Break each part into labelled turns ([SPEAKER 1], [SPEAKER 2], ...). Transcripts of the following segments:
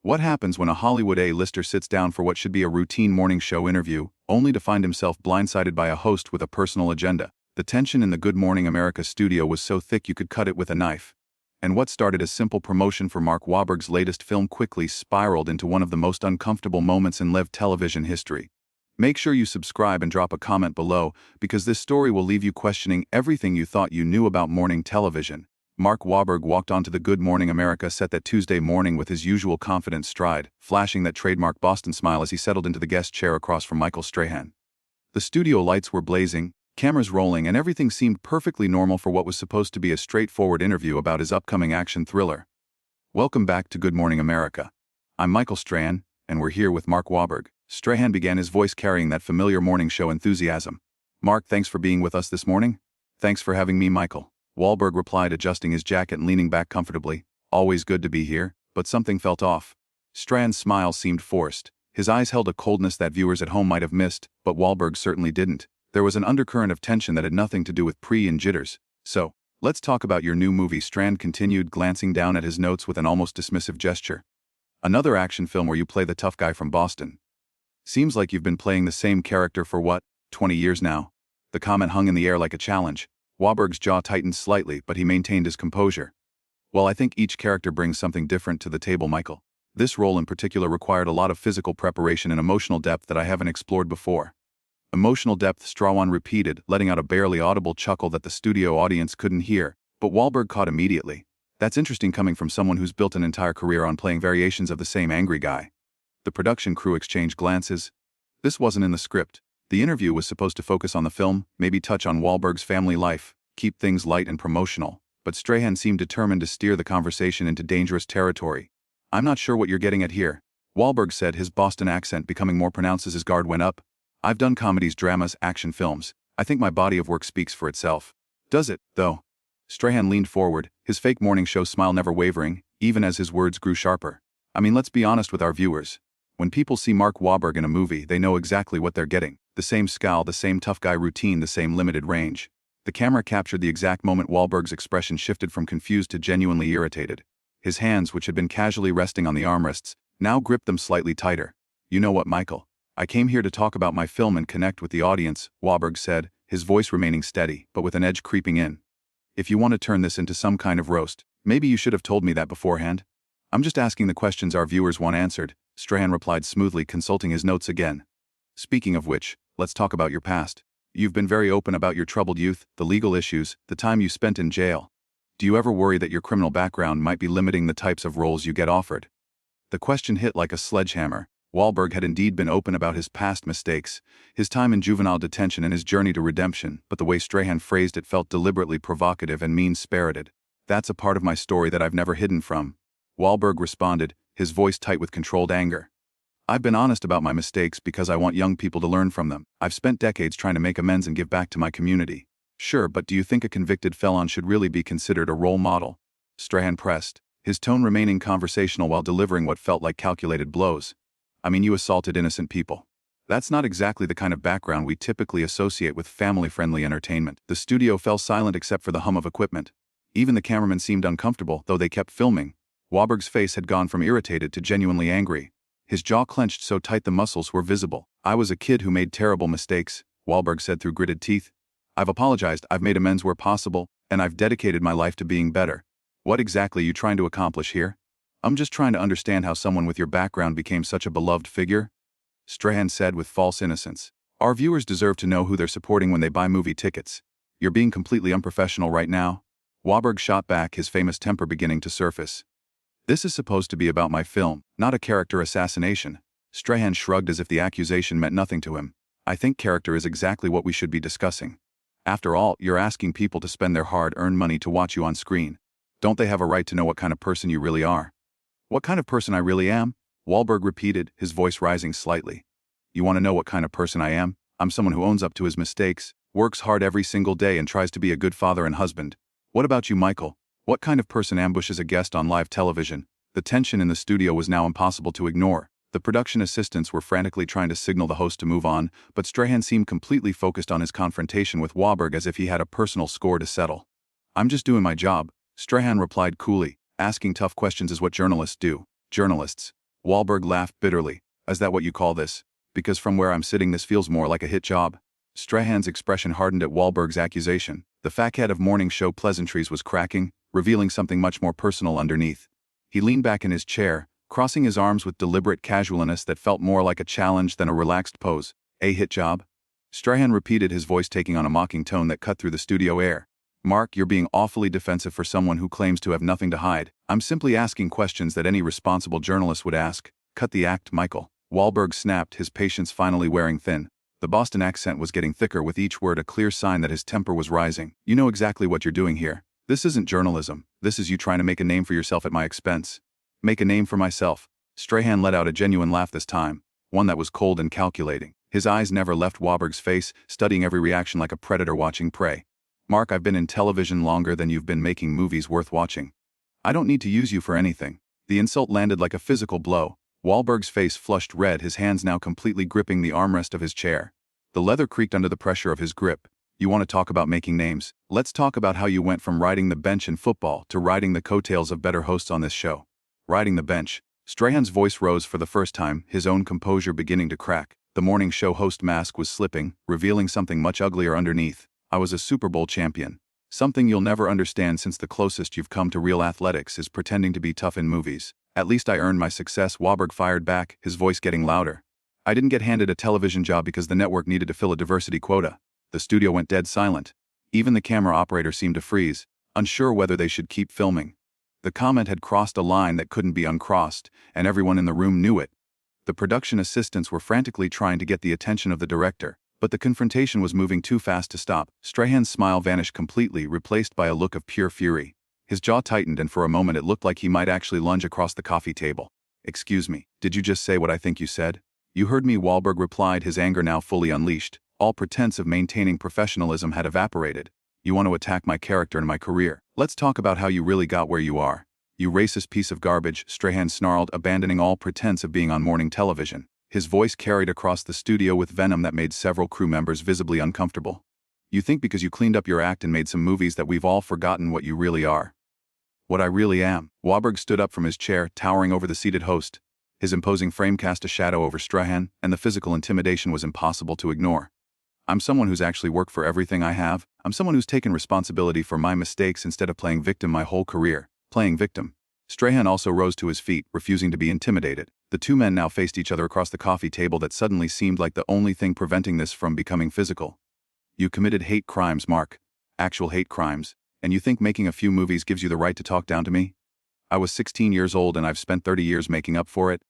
[SPEAKER 1] What happens when a Hollywood A-lister sits down for what should be a routine morning show interview, only to find himself blindsided by a host with a personal agenda? The tension in the Good Morning America studio was so thick you could cut it with a knife. And what started as simple promotion for Mark Wahlberg's latest film quickly spiraled into one of the most uncomfortable moments in live television history. Make sure you subscribe and drop a comment below, because this story will leave you questioning everything you thought you knew about morning television. Mark Wahlberg walked onto the Good Morning America set that Tuesday morning with his usual confident stride, flashing that trademark Boston smile as he settled into the guest chair across from Michael Strahan. The studio lights were blazing, cameras rolling, and everything seemed perfectly normal for what was supposed to be a straightforward interview about his upcoming action thriller. Welcome back to Good Morning America. I'm Michael Strahan, and we're here with Mark Wahlberg. Strahan began, his voice carrying that familiar morning show enthusiasm. Mark, thanks for being with us this morning. Thanks for having me, Michael. Wahlberg replied, adjusting his jacket and leaning back comfortably. Always good to be here, but something felt off. Strahan's smile seemed forced. His eyes held a coldness that viewers at home might have missed, but Wahlberg certainly didn't. There was an undercurrent of tension that had nothing to do with and jitters. So, let's talk about your new movie, Strahan continued, glancing down at his notes with an almost dismissive gesture. Another action film where you play the tough guy from Boston. Seems like you've been playing the same character for what, 20 years now? The comment hung in the air like a challenge. Wahlberg's jaw tightened slightly, but he maintained his composure. Well, I think each character brings something different to the table, Michael. This role in particular required a lot of physical preparation and emotional depth that I haven't explored before. Emotional depth, Strahan repeated, letting out a barely audible chuckle that the studio audience couldn't hear, but Wahlberg caught immediately. That's interesting coming from someone who's built an entire career on playing variations of the same angry guy. The production crew exchanged glances. This wasn't in the script. The interview was supposed to focus on the film, maybe touch on Wahlberg's family life, keep things light and promotional, but Strahan seemed determined to steer the conversation into dangerous territory. I'm not sure what you're getting at here, Wahlberg said, his Boston accent becoming more pronounced as his guard went up. I've done comedies, dramas, action films. I think my body of work speaks for itself. Does it, though? Strahan leaned forward, his fake morning show smile never wavering, even as his words grew sharper. I mean, let's be honest with our viewers. When people see Mark Wahlberg in a movie, they know exactly what they're getting. The same scowl, the same tough guy routine, the same limited range. The camera captured the exact moment Wahlberg's expression shifted from confused to genuinely irritated. His hands, which had been casually resting on the armrests, now gripped them slightly tighter. You know what, Michael? I came here to talk about my film and connect with the audience, Wahlberg said, his voice remaining steady, but with an edge creeping in. If you want to turn this into some kind of roast, maybe you should have told me that beforehand. I'm just asking the questions our viewers want answered, Strahan replied smoothly, consulting his notes again. Speaking of which, let's talk about your past. You've been very open about your troubled youth, the legal issues, the time you spent in jail. Do you ever worry that your criminal background might be limiting the types of roles you get offered? The question hit like a sledgehammer. Wahlberg had indeed been open about his past mistakes, his time in juvenile detention and his journey to redemption, but the way Strahan phrased it felt deliberately provocative and mean-spirited. That's a part of my story that I've never hidden from, Wahlberg responded, his voice tight with controlled anger. I've been honest about my mistakes because I want young people to learn from them. I've spent decades trying to make amends and give back to my community. Sure, but do you think a convicted felon should really be considered a role model? Strahan pressed, his tone remaining conversational while delivering what felt like calculated blows. I mean, you assaulted innocent people. That's not exactly the kind of background we typically associate with family-friendly entertainment. The studio fell silent except for the hum of equipment. Even the cameramen seemed uncomfortable, though they kept filming. Wahlberg's face had gone from irritated to genuinely angry. His jaw clenched so tight the muscles were visible. I was a kid who made terrible mistakes, Wahlberg said through gritted teeth. I've apologized, I've made amends where possible, and I've dedicated my life to being better. What exactly are you trying to accomplish here? I'm just trying to understand how someone with your background became such a beloved figure, Strahan said with false innocence. Our viewers deserve to know who they're supporting when they buy movie tickets. You're being completely unprofessional right now. Wahlberg shot back, his famous temper beginning to surface. This is supposed to be about my film, not a character assassination. Strahan shrugged as if the accusation meant nothing to him. I think character is exactly what we should be discussing. After all, you're asking people to spend their hard-earned money to watch you on screen. Don't they have a right to know what kind of person you really are? What kind of person I really am? Wahlberg repeated, his voice rising slightly. You want to know what kind of person I am? I'm someone who owns up to his mistakes, works hard every single day and tries to be a good father and husband. What about you, Michael? What kind of person ambushes a guest on live television? The tension in the studio was now impossible to ignore. The production assistants were frantically trying to signal the host to move on, but Strahan seemed completely focused on his confrontation with Wahlberg as if he had a personal score to settle. I'm just doing my job, Strahan replied coolly. Asking tough questions is what journalists do. Journalists. Wahlberg laughed bitterly. Is that what you call this? Because from where I'm sitting this feels more like a hit job. Strahan's expression hardened at Wahlberg's accusation. The facade of morning show pleasantries was cracking, revealing something much more personal underneath. He leaned back in his chair, crossing his arms with deliberate casualness that felt more like a challenge than a relaxed pose. A hit job? Strahan repeated, his voice taking on a mocking tone that cut through the studio air. Mark, you're being awfully defensive for someone who claims to have nothing to hide. I'm simply asking questions that any responsible journalist would ask. Cut the act, Michael. Wahlberg snapped, his patience finally wearing thin. The Boston accent was getting thicker with each word, a clear sign that his temper was rising. You know exactly what you're doing here. This isn't journalism. This is you trying to make a name for yourself at my expense. Make a name for myself. Strahan let out a genuine laugh this time, one that was cold and calculating. His eyes never left Wahlberg's face, studying every reaction like a predator watching prey. Mark, I've been in television longer than you've been making movies worth watching. I don't need to use you for anything. The insult landed like a physical blow. Wahlberg's face flushed red, his hands now completely gripping the armrest of his chair. The leather creaked under the pressure of his grip. You want to talk about making names? Let's talk about how you went from riding the bench in football to riding the coattails of better hosts on this show. Riding the bench. Strahan's voice rose for the first time, his own composure beginning to crack. The morning show host mask was slipping, revealing something much uglier underneath. I was a Super Bowl champion. Something you'll never understand, since the closest you've come to real athletics is pretending to be tough in movies. At least I earned my success, Wahlberg fired back, his voice getting louder. I didn't get handed a television job because the network needed to fill a diversity quota. The studio went dead silent. Even the camera operator seemed to freeze, unsure whether they should keep filming. The comment had crossed a line that couldn't be uncrossed, and everyone in the room knew it. The production assistants were frantically trying to get the attention of the director, but the confrontation was moving too fast to stop. Strahan's smile vanished completely, replaced by a look of pure fury. His jaw tightened, and for a moment it looked like he might actually lunge across the coffee table. Excuse me, did you just say what I think you said? You heard me, Wahlberg replied, his anger now fully unleashed. All pretense of maintaining professionalism had evaporated. You want to attack my character and my career. Let's talk about how you really got where you are. You racist piece of garbage, Strahan snarled, abandoning all pretense of being on morning television. His voice carried across the studio with venom that made several crew members visibly uncomfortable. You think because you cleaned up your act and made some movies that we've all forgotten what you really are? What I really am. Wahlberg stood up from his chair, towering over the seated host. His imposing frame cast a shadow over Strahan, and the physical intimidation was impossible to ignore. I'm someone who's actually worked for everything I have. I'm someone who's taken responsibility for my mistakes instead of playing victim my whole career. Playing victim. Strahan also rose to his feet, refusing to be intimidated. The two men now faced each other across the coffee table that suddenly seemed like the only thing preventing this from becoming physical. You committed hate crimes, Mark. Actual hate crimes. And you think making a few movies gives you the right to talk down to me? I was 16 years old and I've spent 30 years making up for it.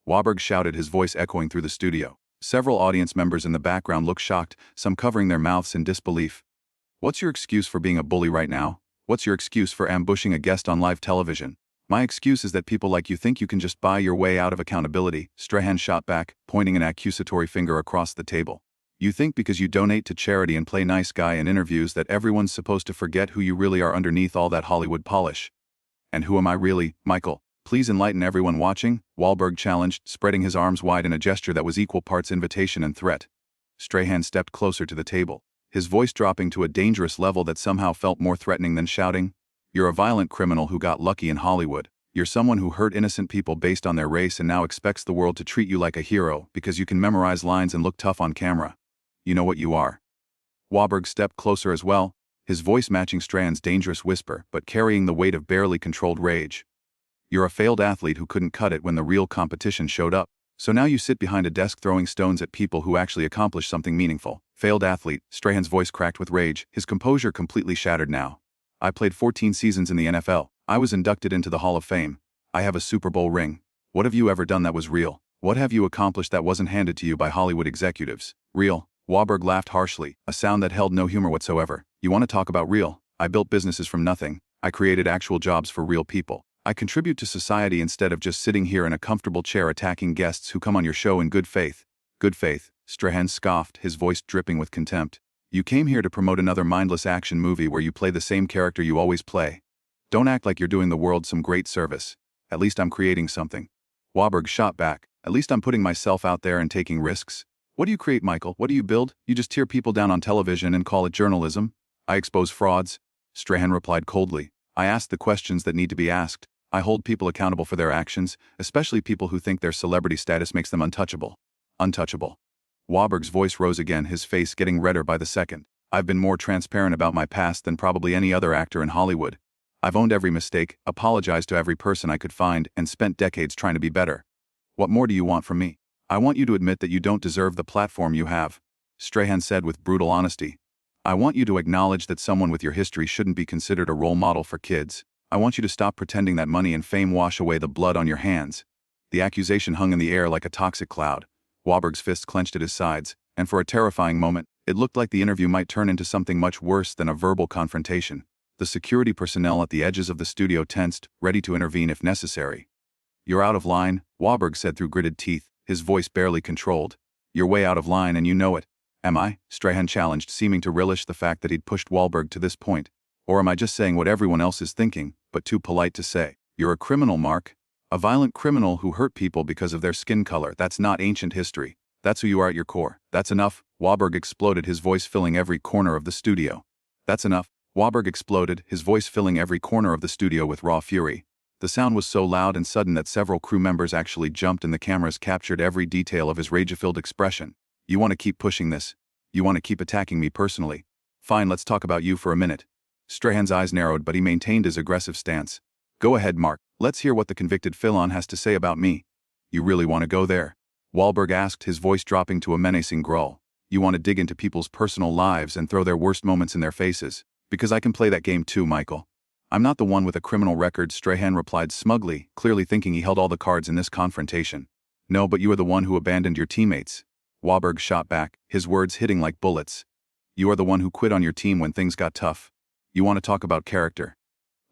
[SPEAKER 1] Wahlberg shouted, his voice echoing through the studio. Several audience members in the background looked shocked, some covering their mouths in disbelief. What's your excuse for being a bully right now? What's your excuse for ambushing a guest on live television? My excuse is that people like you think you can just buy your way out of accountability, Strahan shot back, pointing an accusatory finger across the table. You think because you donate to charity and play nice guy in interviews that everyone's supposed to forget who you really are underneath all that Hollywood polish. And who am I really, Michael? Please enlighten everyone watching, Wahlberg challenged, spreading his arms wide in a gesture that was equal parts invitation and threat. Strahan stepped closer to the table, his voice dropping to a dangerous level that somehow felt more threatening than shouting. You're a violent criminal who got lucky in Hollywood. You're someone who hurt innocent people based on their race and now expects the world to treat you like a hero because you can memorize lines and look tough on camera. You know what you are. Wahlberg stepped closer as well, his voice matching Strahan's dangerous whisper but carrying the weight of barely controlled rage. You're a failed athlete who couldn't cut it when the real competition showed up. So now you sit behind a desk throwing stones at people who actually accomplished something meaningful. Failed athlete, Strahan's voice cracked with rage, his composure completely shattered now. I played 14 seasons in the NFL. I was inducted into the Hall of Fame. I have a Super Bowl ring. What have you ever done that was real? What have you accomplished that wasn't handed to you by Hollywood executives? Real. Wahlberg laughed harshly, a sound that held no humor whatsoever. You want to talk about real? I built businesses from nothing. I created actual jobs for real people. I contribute to society instead of just sitting here in a comfortable chair attacking guests who come on your show in good faith. Good faith, Strahan scoffed, his voice dripping with contempt. You came here to promote another mindless action movie where you play the same character you always play. Don't act like you're doing the world some great service. At least I'm creating something. Wahlberg shot back. At least I'm putting myself out there and taking risks. What do you create, Michael? What do you build? You just tear people down on television and call it journalism? I expose frauds. Strahan replied coldly. I ask the questions that need to be asked. I hold people accountable for their actions, especially people who think their celebrity status makes them untouchable. Untouchable. Wahlberg's voice rose again, his face getting redder by the second. I've been more transparent about my past than probably any other actor in Hollywood. I've owned every mistake, apologized to every person I could find, and spent decades trying to be better. What more do you want from me? I want you to admit that you don't deserve the platform you have, Strahan said with brutal honesty. I want you to acknowledge that someone with your history shouldn't be considered a role model for kids. I want you to stop pretending that money and fame wash away the blood on your hands. The accusation hung in the air like a toxic cloud. Wahlberg's fists clenched at his sides, and for a terrifying moment, it looked like the interview might turn into something much worse than a verbal confrontation. The security personnel at the edges of the studio tensed, ready to intervene if necessary. You're out of line, Wahlberg said through gritted teeth, his voice barely controlled. You're way out of line and you know it. Am I? Strahan challenged, seeming to relish the fact that he'd pushed Wahlberg to this point. Or am I just saying what everyone else is thinking, but too polite to say? You're a criminal, Mark. A violent criminal who hurt people because of their skin color. That's not ancient history. That's who you are at your core. That's enough, Wahlberg exploded, his voice filling every corner of the studio. That's enough, Wahlberg exploded, his voice filling every corner of the studio with raw fury. The sound was so loud and sudden that several crew members actually jumped and the cameras captured every detail of his rage-filled expression. You want to keep pushing this? You want to keep attacking me personally? Fine, let's talk about you for a minute. Strahan's eyes narrowed, but he maintained his aggressive stance. Go ahead, Mark. Let's hear what the convicted felon has to say about me. You really want to go there? Wahlberg asked, his voice dropping to a menacing growl. You want to dig into people's personal lives and throw their worst moments in their faces? Because I can play that game too, Michael. I'm not the one with a criminal record, Strahan replied smugly, clearly thinking he held all the cards in this confrontation. No, but you are the one who abandoned your teammates. Wahlberg shot back, his words hitting like bullets. You are the one who quit on your team when things got tough. You want to talk about character?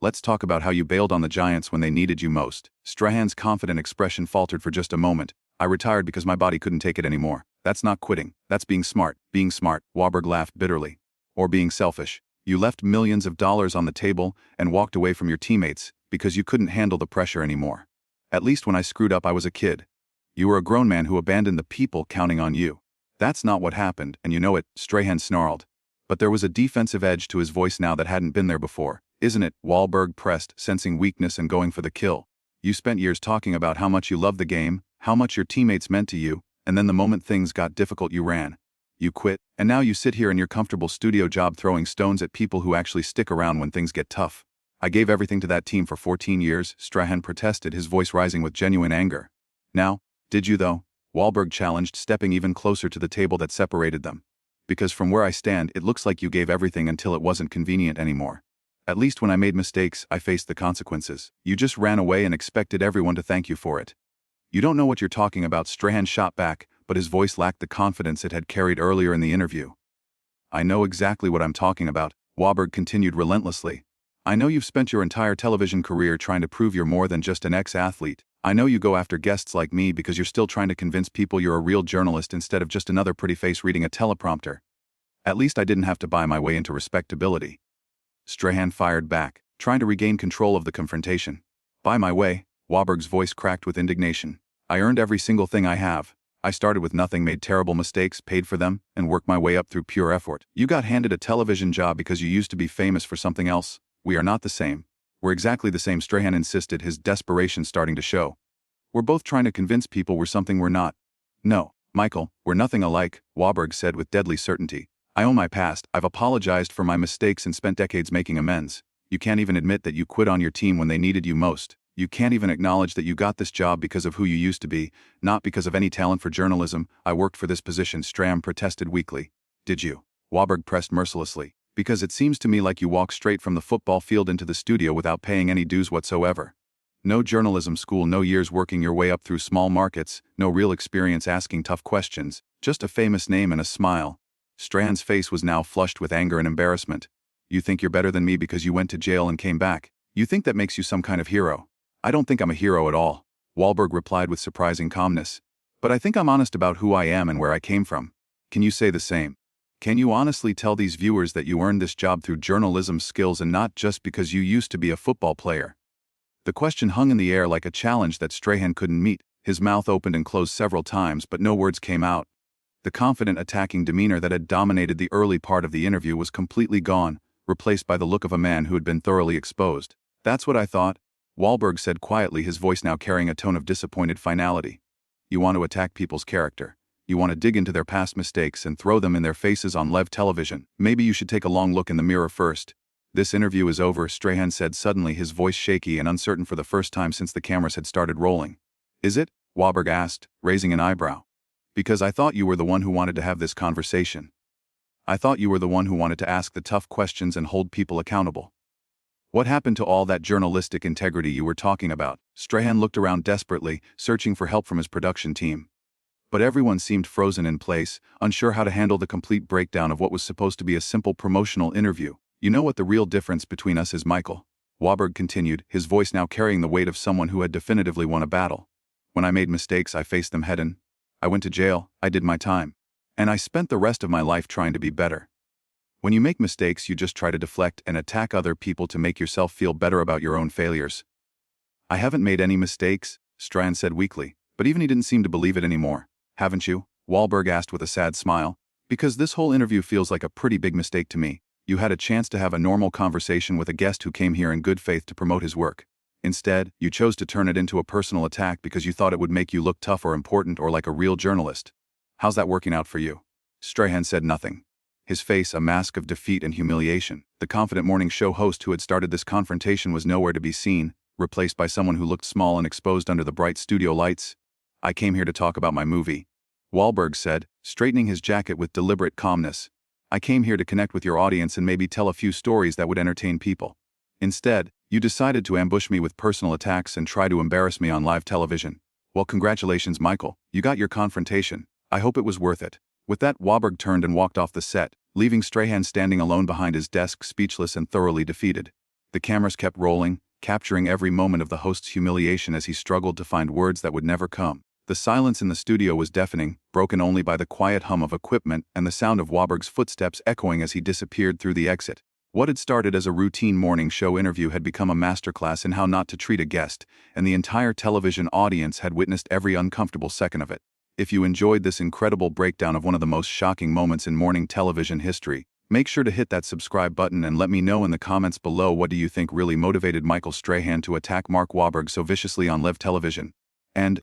[SPEAKER 1] Let's talk about how you bailed on the Giants when they needed you most. Strahan's confident expression faltered for just a moment. I retired because my body couldn't take it anymore. That's not quitting. That's being smart. Being smart, Wahlberg laughed bitterly. Or being selfish. You left millions of dollars on the table and walked away from your teammates because you couldn't handle the pressure anymore. At least when I screwed up I was a kid. You were a grown man who abandoned the people counting on you. That's not what happened, and you know it, Strahan snarled. But there was a defensive edge to his voice now that hadn't been there before. Isn't it? Wahlberg pressed, sensing weakness and going for the kill. You spent years talking about how much you loved the game, how much your teammates meant to you, and then the moment things got difficult you ran. You quit, and now you sit here in your comfortable studio job throwing stones at people who actually stick around when things get tough. I gave everything to that team for 14 years, Strahan protested, his voice rising with genuine anger. Now, did you though? Wahlberg challenged, stepping even closer to the table that separated them. Because from where I stand, it looks like you gave everything until it wasn't convenient anymore. At least when I made mistakes, I faced the consequences. You just ran away and expected everyone to thank you for it. You don't know what you're talking about, Strahan shot back, but his voice lacked the confidence it had carried earlier in the interview. I know exactly what I'm talking about, Wahlberg continued relentlessly. I know you've spent your entire television career trying to prove you're more than just an ex-athlete. I know you go after guests like me because you're still trying to convince people you're a real journalist instead of just another pretty face reading a teleprompter. At least I didn't have to buy my way into respectability. Strahan fired back, trying to regain control of the confrontation. Buy my way, Wahlberg's voice cracked with indignation. I earned every single thing I have. I started with nothing, made terrible mistakes, paid for them, and worked my way up through pure effort. You got handed a television job because you used to be famous for something else. We are not the same. We're exactly the same, Strahan insisted, his desperation starting to show. We're both trying to convince people we're something we're not. No, Michael, we're nothing alike, Wahlberg said with deadly certainty. I own my past, I've apologized for my mistakes and spent decades making amends. You can't even admit that you quit on your team when they needed you most. You can't even acknowledge that you got this job because of who you used to be, not because of any talent for journalism. I worked for this position, Strahan protested weakly. Did you? Wahlberg pressed mercilessly. Because it seems to me like you walked straight from the football field into the studio without paying any dues whatsoever. No journalism school, no years working your way up through small markets, no real experience asking tough questions, just a famous name and a smile. Strahan's face was now flushed with anger and embarrassment. You think you're better than me because you went to jail and came back. You think that makes you some kind of hero. I don't think I'm a hero at all, Wahlberg replied with surprising calmness. But I think I'm honest about who I am and where I came from. Can you say the same? Can you honestly tell these viewers that you earned this job through journalism skills and not just because you used to be a football player? The question hung in the air like a challenge that Strahan couldn't meet. His mouth opened and closed several times, but no words came out. The confident, attacking demeanor that had dominated the early part of the interview was completely gone, replaced by the look of a man who had been thoroughly exposed. That's what I thought, Wahlberg said quietly, his voice now carrying a tone of disappointed finality. You want to attack people's character. You want to dig into their past mistakes and throw them in their faces on live television. Maybe you should take a long look in the mirror first. This interview is over, Strahan said suddenly, his voice shaky and uncertain for the first time since the cameras had started rolling. Is it? Wahlberg asked, raising an eyebrow. Because I thought you were the one who wanted to have this conversation. I thought you were the one who wanted to ask the tough questions and hold people accountable. What happened to all that journalistic integrity you were talking about? Strahan looked around desperately, searching for help from his production team. But everyone seemed frozen in place, unsure how to handle the complete breakdown of what was supposed to be a simple promotional interview. You know what the real difference between us is, Michael? Wahlberg continued, his voice now carrying the weight of someone who had definitively won a battle. When I made mistakes, I faced them head-on. I went to jail, I did my time. And I spent the rest of my life trying to be better. When you make mistakes, you just try to deflect and attack other people to make yourself feel better about your own failures. I haven't made any mistakes, Strahan said weakly, but even he didn't seem to believe it anymore. Haven't you? Wahlberg asked with a sad smile. Because this whole interview feels like a pretty big mistake to me. You had a chance to have a normal conversation with a guest who came here in good faith to promote his work. Instead, you chose to turn it into a personal attack because you thought it would make you look tough or important or like a real journalist. How's that working out for you? Strahan said nothing. His face a mask of defeat and humiliation. The confident morning show host who had started this confrontation was nowhere to be seen, replaced by someone who looked small and exposed under the bright studio lights. I came here to talk about my movie, Wahlberg said, straightening his jacket with deliberate calmness. I came here to connect with your audience and maybe tell a few stories that would entertain people. Instead, you decided to ambush me with personal attacks and try to embarrass me on live television. Well, congratulations, Michael. You got your confrontation. I hope it was worth it. With that, Wahlberg turned and walked off the set, leaving Strahan standing alone behind his desk, speechless and thoroughly defeated. The cameras kept rolling, capturing every moment of the host's humiliation as he struggled to find words that would never come. The silence in the studio was deafening, broken only by the quiet hum of equipment and the sound of Wahlberg's footsteps echoing as he disappeared through the exit. What had started as a routine morning show interview had become a masterclass in how not to treat a guest, and the entire television audience had witnessed every uncomfortable second of it. If you enjoyed this incredible breakdown of one of the most shocking moments in morning television history, make sure to hit that subscribe button and let me know in the comments below, what do you think really motivated Michael Strahan to attack Mark Wahlberg so viciously on live television? And